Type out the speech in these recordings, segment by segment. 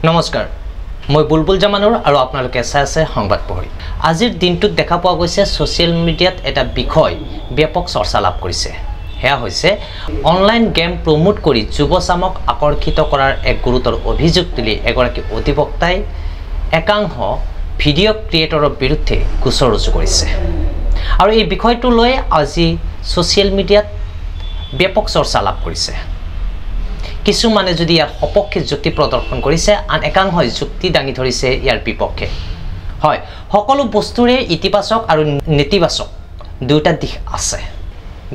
নমস্কাৰ মই বুলবুল জামানুৰ আৰু আপোনালোকে চাই আছে সংবাদ পঢ়ি আজিৰ দিনটোত দেখা পোৱা গৈছে সোশ্যাল মিডিয়াত এটা বিষয় ব্যাপক চৰ্চা লাভ কৰিছে হেয়া হৈছে অনলাইন গেম প্ৰমোট কৰি যুৱচামক আকৰ্ষিত কৰাৰ এক গুৰুতৰ অভিযোগ তুলি এগৰাকী অধিবক্তাই একাংশ ভিডিঅ' ক্ৰিয়েটৰৰ বিৰুদ্ধে গোচৰ ৰুজু কৰিছে আৰু এই বিষয়টো লৈ আজি সোশ্যাল মিডিয়াত ব্যাপক চৰ্চা লাভ কৰিছে কিছুমানে যদি ইয়াৰ সপক্ষে যুক্তি প্ৰদৰ্শন কৰিছে আন একাংশই যুক্তি দাঙি ধৰিছে ইয়াৰ বিপক্ষে হয় সকলো বস্তুৰে ইতিবাচক আৰু নেতিবাচক দুটা দিশ আছে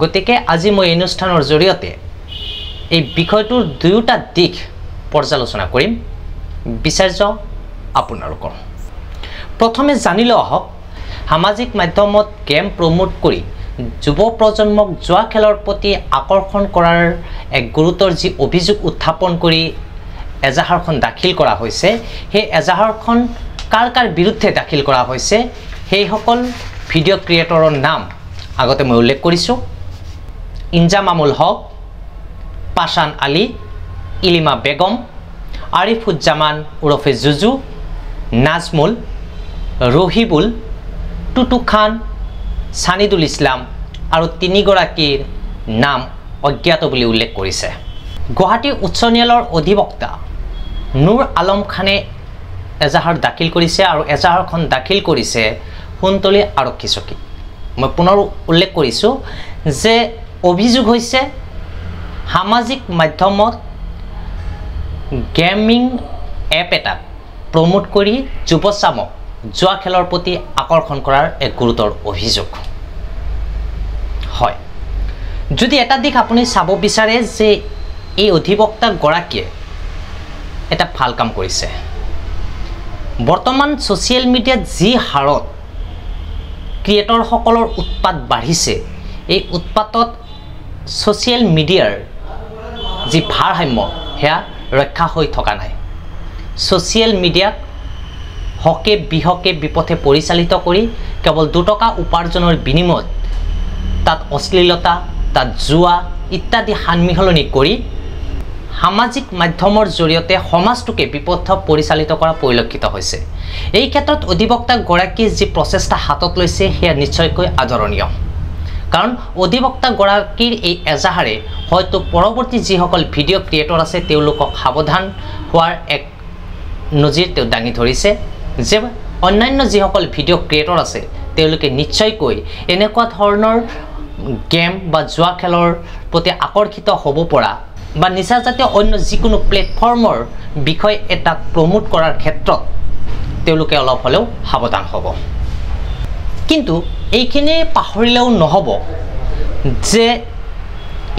গতিকে আজি মই এই অনুষ্ঠানৰ জৰিয়তে এই বিষয়টোৰ দুটা দিশ পৰ্যালোচনা কৰিম বিচাৰ্য আপোনালোকৰ প্ৰথমে জানি লওক সামাজিক মাধ্যমত গেম প্ৰমোট কৰি যুৱ প্ৰজন্মক জুৱা খেলৰ প্ৰতি আকৰ্ষণ কৰাৰ এক গুৰুতৰ যি অভিযোগ উত্থাপন কৰি এজাহাৰখন দাখিল কৰা হৈছে সেই এজাহাৰখন কাৰ বিৰুদ্ধে দাখিল কৰা হৈছে সেই সকল ভিডিঅ' ক্ৰিয়েটৰৰ নাম আগতে মই উল্লেখ কৰিছোঁ ইনজামামুল হক পাশান আলী ইলিমা বেগম আৰিফুজ্জামান উৰফে জুজু নাজমুল ৰহিবুল টুটু খান সানিদুল ইছলাম আৰু তিনিগৰাকীৰ নাম অজ্ঞাত বুলি উল্লেখ কৰিছে গুৱাহাটী উচ্চ ন্যায়ালয়ৰ অধিবক্তা নুৰ আলম খানে এজাহাৰ দাখিল কৰিছে আৰু এজাহাৰখন দাখিল কৰিছে সোণতলী আৰক্ষী চকী মই পুনৰ উল্লেখ কৰিছোঁ যে অভিযোগ হৈছে সামাজিক মাধ্যমত গেমিং এপ এটা প্ৰমোট কৰি যুৱচামক জুৱা খেলৰ প্ৰতি আকৰ্ষণ কৰাৰ এক গুৰুতৰ অভিযোগ হয় যদি এটা দিশ আপুনি চাব বিচাৰে যে এই অধিবক্তা গৰাকীয়ে এটা ভাল কাম কৰিছে বৰ্তমান সোশ্যাল মিডিয়াত যি হাৰত ক্ৰিয়েটৰ সকলৰ উৎপাত বাঢ়িছে এই উৎপাতত সোশ্যাল মিডিয়াৰ যি ভাৰসাম্য হেয়া ৰক্ষা হৈ থকা নাই সোশ্যাল মিডিয়াক হকে বিহকে বিপথে পৰিচালিত কৰি কেৱল 2 টকা উপাৰ্জনৰ বিনিময়ত তাত অশ্লীলতা তাত জুৱা ইত্যাদি সানমিহলনি কৰি সামাজিক মাধ্যমৰ জৰিয়তে সমাজটোকে বিপথ পৰিচালিত কৰা পৰিলক্ষিত হৈছে এই ক্ষেত্ৰত অধিবক্তা গৰাকীয়ে যি প্ৰচেষ্টা হাতত লৈছে সেয়া নিশ্চয়কৈ আদৰণীয় কাৰণ অধিবক্তা গৰাকীৰ এই এজাহাৰে হয়তো পৰৱৰ্তী যিসকল ভিডিঅ' ক্ৰিয়েটৰ আছে তেওঁলোকক সাৱধান হোৱাৰ এক নজিৰ তেওঁ দাঙি ধৰিছে যে অন্যান্য যিসকল ভিডিঅ' ক্ৰিয়েটৰ আছে তেওঁলোকে নিশ্চয়কৈ এনেকুৱা ধৰণৰ গেম বা জুৱা খেলৰ প্ৰতি আকৰ্ষিত হ'ব পৰা বা নিচাজাতীয় অন্য যিকোনো প্লেটফৰ্মৰ বিষয় এটা প্ৰমোট কৰাৰ ক্ষেত্ৰত তেওঁলোকে অলপ হ'লেও সাৱধান হ'ব কিন্তু এইখিনি পাহৰিলেও নহ'ব যে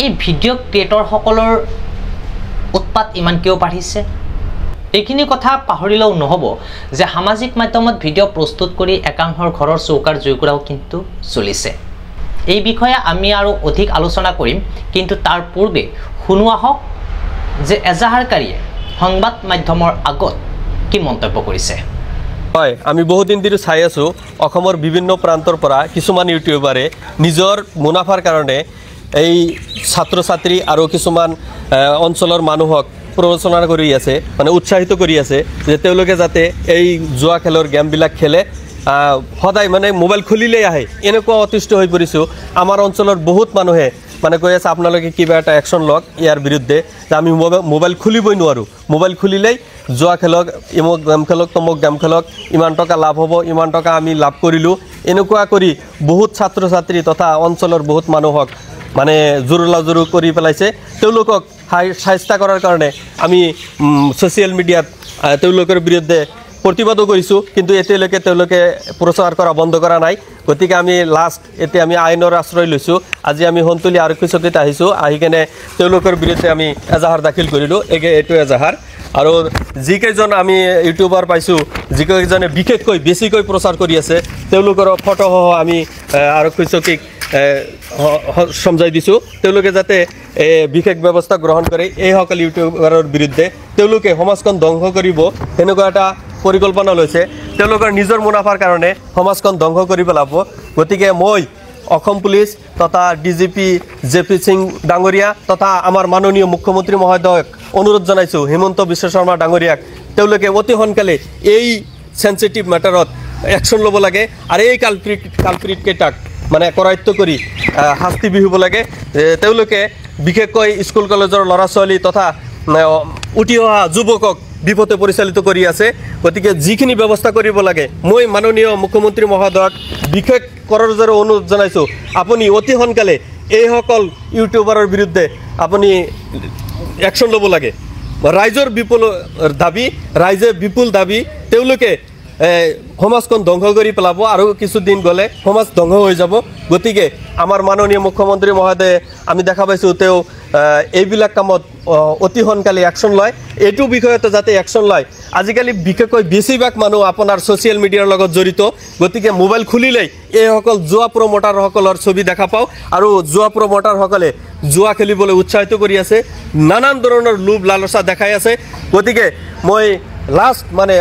এই ভিডিঅ' ক্ৰিয়েটৰসকলৰ উৎপাত ইমান কিয় বাঢ়িছে এইখিনি কথা পাহৰিলেও নহ'ব যে সামাজিক মাধ্যমত ভিডিঅ' প্ৰস্তুত কৰি একাংশৰ ঘৰৰ চৌকাৰ জুইকুৰাও কিন্তু চলিছে এই বিষয়ে আমি আৰু অধিক আলোচনা কৰিম কিন্তু তাৰ পূৰ্বে শুনোৱা হওক যে এজাহাৰকাৰীয়ে সংবাদ মাধ্যমৰ আগত কি মন্তব্য কৰিছে হয় আমি বহুত দিন ধৰি চাই আছো অসমৰ বিভিন্ন প্ৰান্তৰ পৰা কিছুমান ইউটিউবাৰে নিজৰ মুনাফাৰ কাৰণে এই ছাত্ৰ ছাত্ৰী আৰু কিছুমান অঞ্চলৰ মানুহক প্ৰচলন কৰি আছে মানে উৎসাহিত কৰি আছে যে তেওঁলোকে যাতে এই জুৱা খেলৰ গেমবিলাক খেলে সদায় মানে মোবাইল খুলিলেই আহে এনেকুৱা অতিষ্ঠ হৈ পৰিছোঁ আমাৰ অঞ্চলৰ বহুত মানুহে মানে কৈ আছে আপোনালোকে কিবা এটা একশ্যন লওক ইয়াৰ বিৰুদ্ধে যে আমি মোবাইল খুলিবই নোৱাৰোঁ মোবাইল খুলিলেই জুৱা খেলক ইমক গেম খেলক তমক গেম খেলক ইমান টকা লাভ হ'ব ইমান টকা আমি লাভ কৰিলোঁ এনেকুৱা কৰি বহুত ছাত্ৰ ছাত্ৰী তথা অঞ্চলৰ বহুত মানুহক মানে জোৰোলাজোৰো কৰি পেলাইছে তেওঁলোকক সাহায্য কৰাৰ কাৰণে আমি সোশ্যাল মিডিয়াত তেওঁলোকৰ বিৰুদ্ধে প্ৰতিবাদো কৰিছোঁ কিন্তু এতিয়ালৈকে তেওঁলোকে প্ৰচাৰ কৰা বন্ধ কৰা নাই গতিকে আমি লাষ্ট এতিয়া আমি আইনৰ আশ্ৰয় লৈছোঁ আজি আমি সোণতলী আৰক্ষী চকীত আহিছোঁ আহি কেনে তেওঁলোকৰ বিৰুদ্ধে আমি এজাহাৰ দাখিল কৰিলোঁ এইটো এজাহাৰ আৰু যিকেইজন আমি ইউটিউবাৰ পাইছোঁ যিকেইজনে বিশেষকৈ বেছিকৈ প্ৰচাৰ কৰি আছে তেওঁলোকৰ ফটোসহ আমি আৰক্ষী চকীক সমজাই দিছোঁ তেওঁলোকে যাতে বিশেষ ব্যৱস্থা গ্ৰহণ কৰে এইসকল ইউটিউবাৰৰ বিৰুদ্ধে তেওঁলোকে সমাজখন ধ্বংস কৰিব সেনেকুৱা এটা পৰিকল্পনা লৈছে তেওঁলোকৰ নিজৰ মুনাফাৰ কাৰণে সমাজখন ধ্বংস কৰি পেলাব গতিকে মই অসম পুলিচ তথা ডিজিপি জেপি সিং ডাঙৰীয়া তথা আমাৰ মাননীয় মুখ্যমন্ত্ৰী মহোদয়ক অনুৰোধ জনাইছোঁ হিমন্ত বিশ্ব শৰ্মা ডাঙৰীয়াক তেওঁলোকে অতি সোনকালে এই সেন্সিটিভ ম্যাটাৰত একশন ল'ব লাগে আৰু এই কালপ্ৰিট কেইটাক মানে কৰায়ত্ব কৰি শাস্তি বিহিব লাগে তেওঁলোকে বিশেষকৈ স্কুল কলেজৰ ল'ৰা ছোৱালী তথা উঠি অহা যুৱকক বিপথে পৰিচালিত কৰি আছে গতিকে যিখিনি ব্যৱস্থা কৰিব লাগে মই মাননীয় মুখ্যমন্ত্ৰী মহোদয়ক বিশেষ কৰজৰে অনুৰোধ জনাইছো আপুনি অতি সোনকালে এই সকল ইউটিউবাৰৰ বিৰুদ্ধে আপুনি একশন ল'ব লাগে ৰাইজৰ বিপুল দাবী তেওঁলোকে সমাজখন ধ্বংস কৰি পেলাব আৰু কিছুদিন গ'লে সমাজ ধ্বংস হৈ যাব গতিকে আমাৰ মাননীয় মুখ্যমন্ত্ৰী মহোদয়ে আমি দেখা পাইছোঁ তেওঁ এইবিলাক কামত অতি সোনকালে একশন লয় এইটো বিষয়তে যাতে একশন লয় আজিকালি বিশেষকৈ বেছিভাগ মানুহ আপোনাৰ ছ'চিয়েল মিডিয়াৰ লগত জড়িত গতিকে মোবাইল খুলিলেই এইসকল জুৱা প্ৰমোটাৰসকলৰ ছবি দেখা পাওঁ আৰু জুৱা প্ৰমোটাৰসকলে জুৱা খেলিবলৈ উৎসাহিত কৰি আছে নানান ধৰণৰ লোভ লালসা দেখাই আছে গতিকে মই লাষ্ট মানে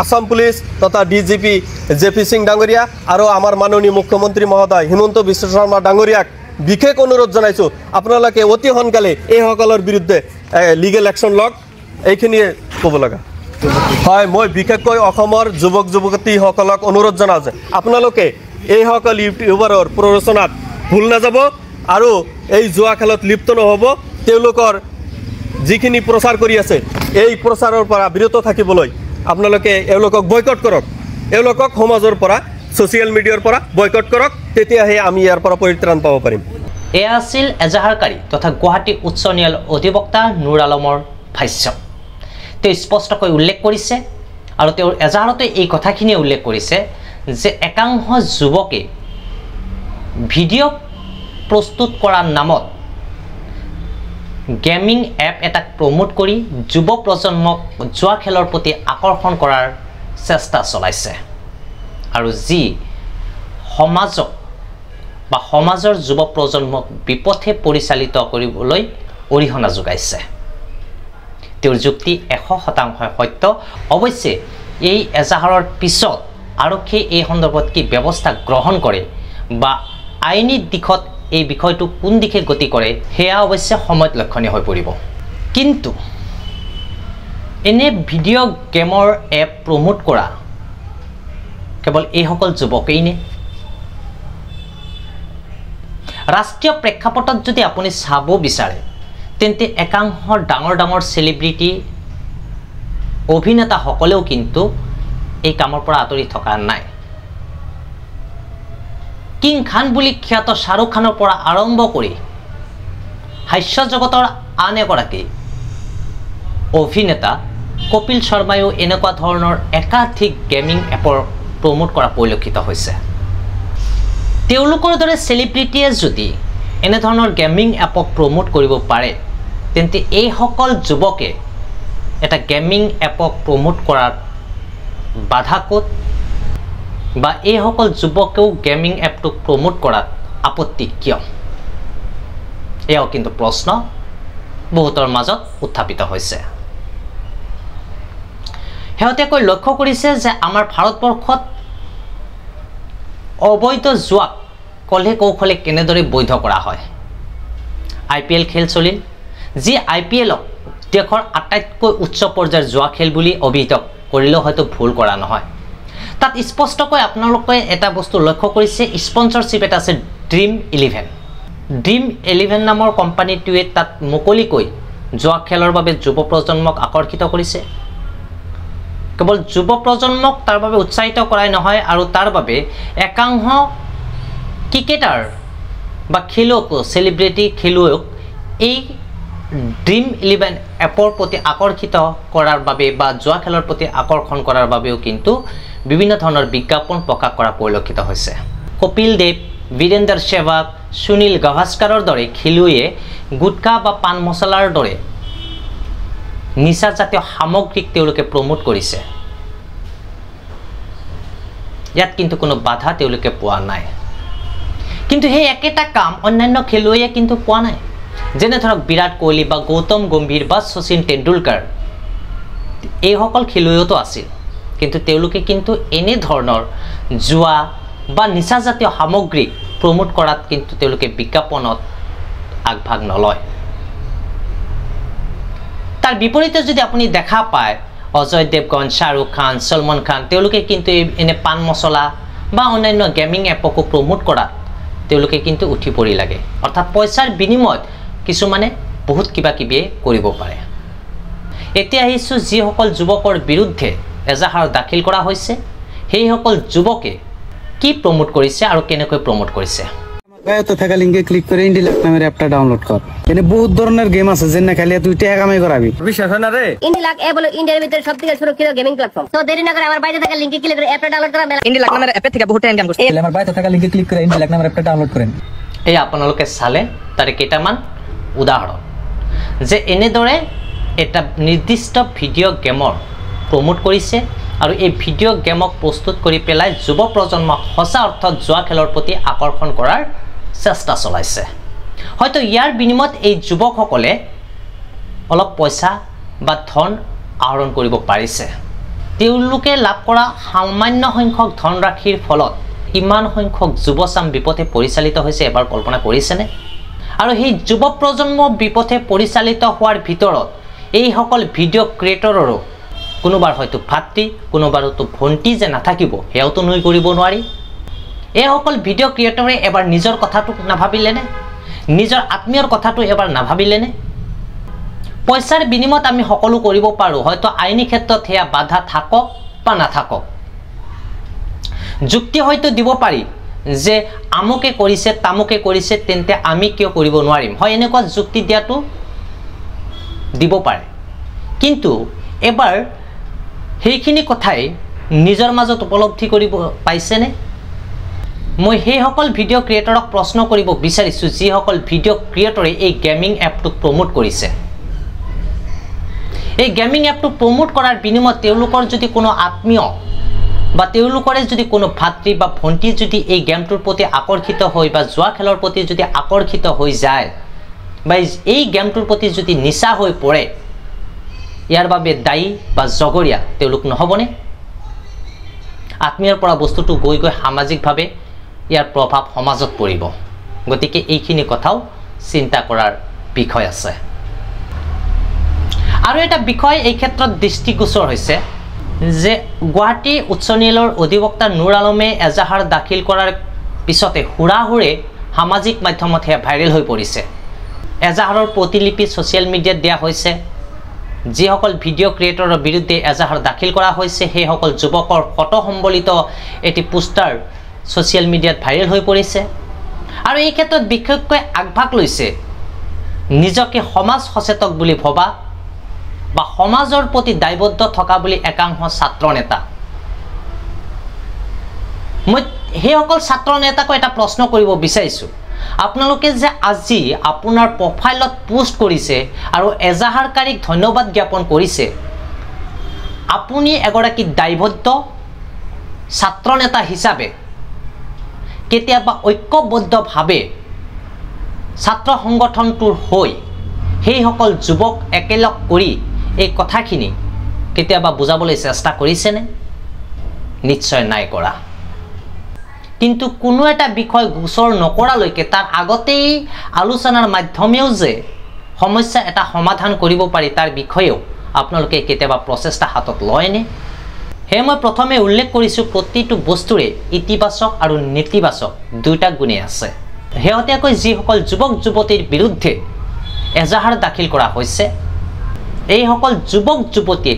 আসাম পুলিচ তথা ডিজিপি জেপি সিং ডাঙৰীয়া আৰু আমাৰ মাননীয় মুখ্যমন্ত্ৰী মহোদয় হিমন্ত বিশ্ব শৰ্মা ডাঙৰীয়াক বিশেষ অনুৰোধ জনাইছোঁ আপোনালোকে অতি সোনকালে এইসকলৰ বিৰুদ্ধে লিগেল একশন লওক এইখিনিয়ে ক'ব লগা হয় মই বিশেষকৈ অসমৰ যুৱক যুৱতীসকলক অনুৰোধ জনাওঁ যে আপোনালোকে এইসকল ইউটিউবাৰৰ প্ৰৰোচনাত ভুল নাযাব আৰু এই জুৱা খেলত লিপ্ত নহ'ব তেওঁলোকৰ যিখিনি প্ৰচাৰ কৰি আছে এই প্ৰচাৰৰ পৰা বিৰত থাকিবলৈ আপোনালোকে এওঁলোকক বয়কট কৰক এওঁলোকক সমাজৰ পৰা ছ'চিয়েল মিডিয়াৰ পৰা বয়কট কৰক তেতিয়াহে আমি ইয়াৰ পৰা পৰিত্ৰাণ পাব পাৰিম এয়া আছিল এজাহাৰকাৰী তথা গুৱাহাটী উচ্চ ন্যায়ালয়ৰ অধিবক্তা নুৰ আলমৰ ভাষ্য তেওঁ স্পষ্টকৈ উল্লেখ কৰিছে আৰু তেওঁৰ এজাহাৰতে এই কথাখিনিয়ে উল্লেখ কৰিছে যে একাংশ যুৱকে ভিডিঅ' প্ৰস্তুত কৰাৰ নামত গেমিং এপ এটাক প্ৰমোট কৰি যুৱ প্ৰজন্মক জুৱা খেলৰ প্ৰতি আকৰ্ষণ কৰাৰ চেষ্টা চলাইছে আৰু যি সমাজক বা সমাজৰ যুৱ প্ৰজন্মক বিপথে পৰিচালিত কৰিবলৈ অৰিহণা যোগাইছে তেওঁৰ যুক্তি 100% সত্য অৱশ্যে এই এজাহাৰৰ পিছত আৰক্ষীয়ে এই সন্দৰ্ভত কি ব্যৱস্থা গ্ৰহণ কৰে বা আইনী দিশত এই বিষয়টো কোন দিশে গতি কৰে সেয়া অৱশ্যে সময়ত লক্ষণীয় হৈ পৰিব কিন্তু এনে ভিডিঅ' গেমৰ এপ প্ৰমোট কৰা কেৱল এইসকল যুৱকেই নে ৰাষ্ট্ৰীয় প্ৰেক্ষাপটত যদি আপুনি চাব বিচাৰে তেন্তে একাংশ ডাঙৰ চেলিব্ৰিটি অভিনেতাসকলেও কিন্তু এই কামৰ পৰা আঁতৰি থকা নাই কিং খান বুলি খ্যাত শাহৰুখ খানৰ পৰা আৰম্ভ কৰি হাস্য জগতৰ আন এগৰাকী অভিনেতা কপিল শৰ্মায়ো এনেকুৱা ধৰণৰ একাধিক গেমিং এপৰ প্ৰমোট কৰা পৰিলক্ষিত হৈছে তেওঁলোকৰ দৰে চেলিব্ৰিটিয়ে যদি এনেধৰণৰ গেমিং এপক প্ৰমোট কৰিব পাৰে তেন্তে এইসকল যুৱকে এটা গেমিং এপক প্ৰমোট কৰাৰ বাধা ক'ত বা এইসকল যুৱকেও গেমিং এপটোক প্ৰমোট কৰাত আপত্তি কিয় এয়াও কিন্তু প্ৰশ্ন বহুতৰ মাজত উত্থাপিত হৈছে শেহতীয়াকৈ লক্ষ্য কৰিছে যে আমাৰ ভাৰতবৰ্ষত অবৈধ জুৱাক কলে কৌশলে কেনেদৰে বৈধ কৰা হয় IPL খেল চলিল যি IPLক দেশৰ আটাইতকৈ উচ্চ পৰ্যায়ৰ জুৱা খেল বুলি অভিহিত কৰিলেও হয়তো ভুল কৰা নহয় তাত স্পষ্টকৈ আপোনালোকে এটা বস্তু লক্ষ্য কৰিছে স্পন্সৰশ্বিপ এটা আছে ড্ৰিম 11 নামৰ কোম্পানীটোৱে তাত মুকলিকৈ জুৱা খেলৰ বাবে যুৱ প্ৰজন্মক আকৰ্ষিত কৰিছে কেৱল যুৱ প্ৰজন্মক তাৰ বাবে উৎসাহিত কৰাই নহয় আৰু তাৰ বাবে একাংশ ক্ৰিকেটাৰ বা খেলুৱৈক চেলিব্ৰিটি খেলুৱৈক এই ড্ৰিম 11 এপৰ প্ৰতি আকৰ্ষিত কৰাৰ বাবে বা জুৱা খেলৰ প্ৰতি আকৰ্ষণ কৰাৰ বাবেও কিন্তু বিভিন্ন ধৰণৰ বিজ্ঞাপন প্ৰকাশ কৰা পৰিলক্ষিত হৈছে কপিল দেৱ বীৰেন্দ্ৰ সেহৱাগ সুনীল গাভাস্কাৰৰ দৰে খেলুৱৈয়ে গুটকা বা পান মছলাৰ দৰে নিচাজাতীয় সামগ্ৰীক তেওঁলোকে প্ৰমোট কৰিছে ইয়াত কিন্তু কোনো বাধা তেওঁলোকে পোৱা নাই কিন্তু সেই একেটা কাম অন্যান্য খেলুৱৈয়ে কিন্তু পোৱা নাই যেনে ধৰক বিৰাট কোহলি বা গৌতম গম্ভীৰ বা শচীন তেণ্ডুলকাৰ এইসকল খেলুৱৈতো আছিল কিন্তু তেওঁলোকে কিন্তু এনে ধৰণৰ জুৱা বা নিচাজাতীয় সামগ্ৰী প্ৰমোট কৰাত কিন্তু তেওঁলোকে বিজ্ঞাপনত আগভাগ নলয় তাৰ বিপৰীতে যদি আপুনি দেখা পায় অজয় দেৱগন, শ্বাহৰুখ খান, সলমান খান তেওঁলোকে কিন্তু এনে পান মছলা বা অন্যান্য গেমিং এপকো প্ৰমোট কৰাত তেওঁলোকে কিন্তু উঠি পৰি লাগে অৰ্থাৎ পইচাৰ বিনিময়ত কিছুমানে বহুত কিবা কিবি কৰিব পাৰে এতিয়া আহিছো যিসকল যুৱকৰ বিৰুদ্ধে এজাহাৰ দাখিল কৰা হৈছে সেইসকল যুৱকে কি প্ৰমোট কৰিছে আৰু কেনেকৈ প্ৰমোট কৰিছে বায়োতে থাকা লিংকে ক্লিক করে ইন্ডিলাক্ট নামের অ্যাপটা ডাউনলোড কর এনে বহুত ধরনের গেম আছে যেন খালি তুই টাকা কামাই করাবি বিশ্বাস হয় না রে ইন্ডিলাক্ট অ্যাপ হলো ইন্ডিয়ার ভিতরে সবথেকে সুরক্ষিত গেমিং প্ল্যাটফর্ম তো দেরি না করে আমার বাইরে থাকা লিংকে ক্লিক করে অ্যাপটা ডাউনলোড করা ইন্ডিলাক্ট নামের অ্যাপে থেকে বহুত ইনকাম করছে আমার বায়োতে থাকা লিংকে ক্লিক করে ইন্ডিলাক্ট নামের অ্যাপটা ডাউনলোড করেন এই আপোনালোকে চালে তাৰে কেইটামান উদাহৰণ যে এনেদৰে এটা নিৰ্দিষ্ট ভিডিঅ' গেমৰ প্ৰমোট কৰিছে আৰু এই ভিডিঅ' গেমক প্ৰস্তুত কৰি পেলাই যুৱ প্ৰজন্মক সঁচা অৰ্থত জুৱা খেলৰ প্ৰতি আকৰ্ষণ কৰাৰ চেষ্টা চলাইছে হয়তো ইয়াৰ বিনিময়ত এই যুৱকসকলে অলপ পইচা বা ধন আহৰণ কৰিব পাৰিছে তেওঁলোকে লাভ কৰা সামান্য সংখ্যক ধনৰাশিৰ ফলত ইমান সংখ্যক যুৱচাম বিপথে পৰিচালিত হৈছে এবাৰ কল্পনা কৰিছেনে আৰু সেই যুৱ প্ৰজন্ম বিপথে পৰিচালিত হোৱাৰ ভিতৰত এইসকল ভিডিঅ' ক্ৰিয়েটৰৰো কোনোবাৰ হয়তো ভাতৃ কোনোবাৰতো ভণ্টি যে নাথাকিব সেয়াওতো নুই কৰিব নোৱাৰি এইসকল ভিডিঅ' ক্ৰিয়েটৰে এবাৰ নিজৰ কথাটো নাভাবিলেনে নিজৰ আত্মীয়ৰ কথাটো এবাৰ নাভাবিলেনে পইচাৰ বিনিময়ত আমি সকলো কৰিব পাৰোঁ হয়তো আইনী ক্ষেত্ৰত সেয়া বাধা থাকক বা নাথাকক যুক্তি হয়তো দিব পাৰি যে আমুকে কৰিছে তামুকে কৰিছে তেন্তে আমি কিয় কৰিব নোৱাৰিম হয় এনেকুৱা যুক্তি দিয়াটো দিব পাৰে কিন্তু এবাৰ সেইখিনি কথাই নিজৰ মাজত উপলব্ধি কৰিব পাইছেনে মই সেইসকল ভিডিঅ' ক্ৰিয়েটৰক প্ৰশ্ন কৰিব বিচাৰিছোঁ যিসকল ভিডিঅ' ক্ৰিয়েটৰে এই গেমিং এপটোক প্ৰমোট কৰিছে এই গেমিং এপটোক প্ৰমোট কৰাৰ বিনিময়ত তেওঁলোকৰ যদি কোনো আত্মীয় বা তেওঁলোকৰে যদি কোনো ভাতৃ বা ভণ্টি যদি এই গেমটোৰ প্ৰতি আকৰ্ষিত হয় বা জুৱা খেলৰ প্ৰতি যদি আকৰ্ষিত হৈ যায় বা এই গেমটোৰ প্ৰতি যদি নিচা হৈ পৰে ইয়াৰ বাবে দায়ী বা জগৰীয়া তেওঁলোক নহবনে আত্মীয়ৰ পৰা বস্তুটো গৈ গৈ সামাজিকভাৱে ইয়াৰ প্ৰভাৱ সমাজত পৰিব গতিকে এইখিনি কথাও চিন্তা কৰাৰ বিষয় আছে আৰু এটা বিষয় এই ক্ষেত্ৰত দৃষ্টিগোচৰ হৈছে যে গুৱাহাটী উচ্চ ন্যায়ালয়ৰ অধিবক্তা নুৰ আলমে এজাহাৰ দাখিল কৰাৰ পিছতে হুৰাহুৰে সামাজিক মাধ্যমত সেয়া ভাইৰেল হৈ পৰিছে এজাহাৰৰ প্ৰতিলিপি ছ'চিয়েল মিডিয়াত দিয়া হৈছে যিসকল ভিডিঅ' ক্ৰিয়েটৰৰ বিৰুদ্ধে এজাহাৰ দাখিল কৰা হৈছে সেইসকল যুৱকৰ ফটো সম্বলিত এটি পোষ্টাৰ ছ'চিয়েল মিডিয়াত ভাইৰেল হৈ পৰিছে আৰু এই ক্ষেত্ৰত বিশেষকৈ আগভাগ লৈছে নিজকে সমাজ সচেতক বুলি ভবা বা সমাজৰ প্ৰতি দায়বদ্ধ থকা বুলি একাংশ ছাত্ৰ নেতা মই সেইসকল ছাত্ৰ নেতাক এটা প্ৰশ্ন কৰিব বিচাৰিছোঁ আপোনালোকে যে আজি আপোনাৰ প্ৰফাইলত পোষ্ট কৰিছে আৰু এজাহাৰকাৰীক ধন্যবাদ জ্ঞাপন কৰিছে আপুনি এগৰাকী দায়বদ্ধ ছাত্ৰ নেতা হিচাপে কেতিয়াবা ঐক্যবদ্ধভাৱে ছাত্ৰ সংগঠনটোৰ হৈ সেইসকল যুৱক একেলগ কৰি এই কথাখিনি কেতিয়াবা বুজাবলৈ চেষ্টা কৰিছেনে নিশ্চয় নাই কৰা কিন্তু কোনো এটা বিষয় গোচৰ নকৰালৈকে তাৰ আগতেই আলোচনাৰ মাধ্যমেও যে সমস্যা এটা সমাধান কৰিব পাৰি তাৰ বিষয়েও আপোনালোকে কেতিয়াবা প্ৰচেষ্টা হাতত লয়নে হে মই প্ৰথমে উল্লেখ কৰিছোঁ প্ৰতিটো বস্তুৰে ইতিবাচক আৰু নেতিবাচক দুটা গুণে আছে শেহতীয়াকৈ যিসকল যুৱক যুৱতীৰ বিৰুদ্ধে এজাহাৰ দাখিল কৰা হৈছে এইসকল যুৱক যুৱতীয়ে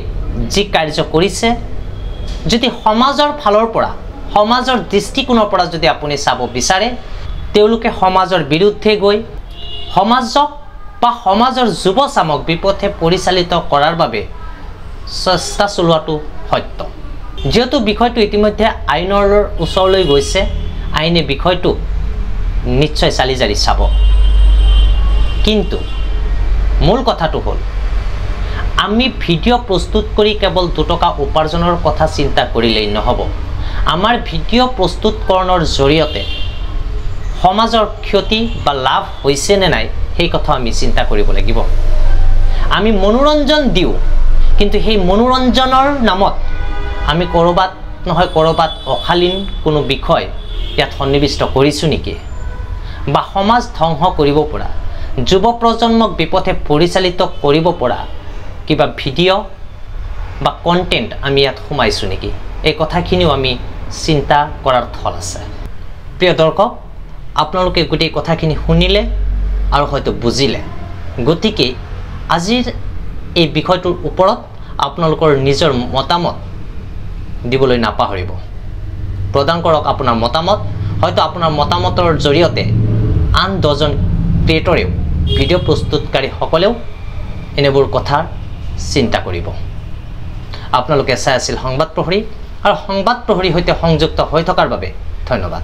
যি কাৰ্য কৰিছে যদি সমাজৰ ফালৰ পৰা সমাজৰ দৃষ্টিকোণৰ পৰা যদি আপুনি চাব বিচাৰে তেওঁলোকে সমাজৰ বিৰুদ্ধে গৈ সমাজক বা সমাজৰ যুৱচামক বিপথে পৰিচালিত কৰাৰ বাবে চেষ্টা চলোৱাটো সত্য যেহেতু বিষয়টো ইতিমধ্যে আইনৰ ওচৰলৈ গৈছে আইনে বিষয়টো নিশ্চয় চালি জাৰি চাব কিন্তু মূল কথাটো হ'ল আমি ভিডিঅ' প্ৰস্তুত কৰি কেৱল 2 টকা উপাৰ্জনৰ কথা চিন্তা কৰিলেই নহ'ব আমাৰ ভিডিঅ' প্ৰস্তুতকৰণৰ জৰিয়তে সমাজৰ ক্ষতি বা লাভ হৈছে নে নাই সেই কথা আমি চিন্তা কৰিব লাগিব আমি মনোৰঞ্জন দিওঁ কিন্তু সেই মনোৰঞ্জনৰ নামত আমি কৰবাত নহয় কৰবাত অশালীন কোনো বিষয় ইয়াত সন্নিৱিষ্ট কৰিছোঁ নেকি বা সমাজ ধ্বংস কৰিব পৰা যুৱ প্ৰজন্মক বিপথে পৰিচালিত কৰিব পৰা কিবা ভিডিঅ' বা কণ্টেণ্ট আমি ইয়াত সোমাইছোঁ নেকি, এই কথাখিনিও আমি চিন্তা কৰাৰ থল আছে। প্ৰিয় দৰ্শক, আপোনালোকে গোটেই কথাখিনি শুনিলে আৰু হয়তো বুজিলে, গতিকে আজিৰ এই বিষয়টোৰ ওপৰত আপোনালোকৰ নিজৰ মতামত দিবলৈ নাপাহৰিব। প্ৰদান কৰক আপোনাৰ মতামত। হয়তো আপোনাৰ মতামতৰ জৰিয়তে আন 10জন ক্ৰিয়েটৰেও, ভিডিঅ' প্ৰস্তুতকাৰীসকলেও এনেবোৰ কথা চিন্তা কৰিব। আপোনালোকে চাই আছিল সংবাদ প্ৰহৰী, আৰু সংবাদ প্ৰহৰীৰ সৈতে সংযুক্ত হৈ থকাৰ বাবে ধন্যবাদ।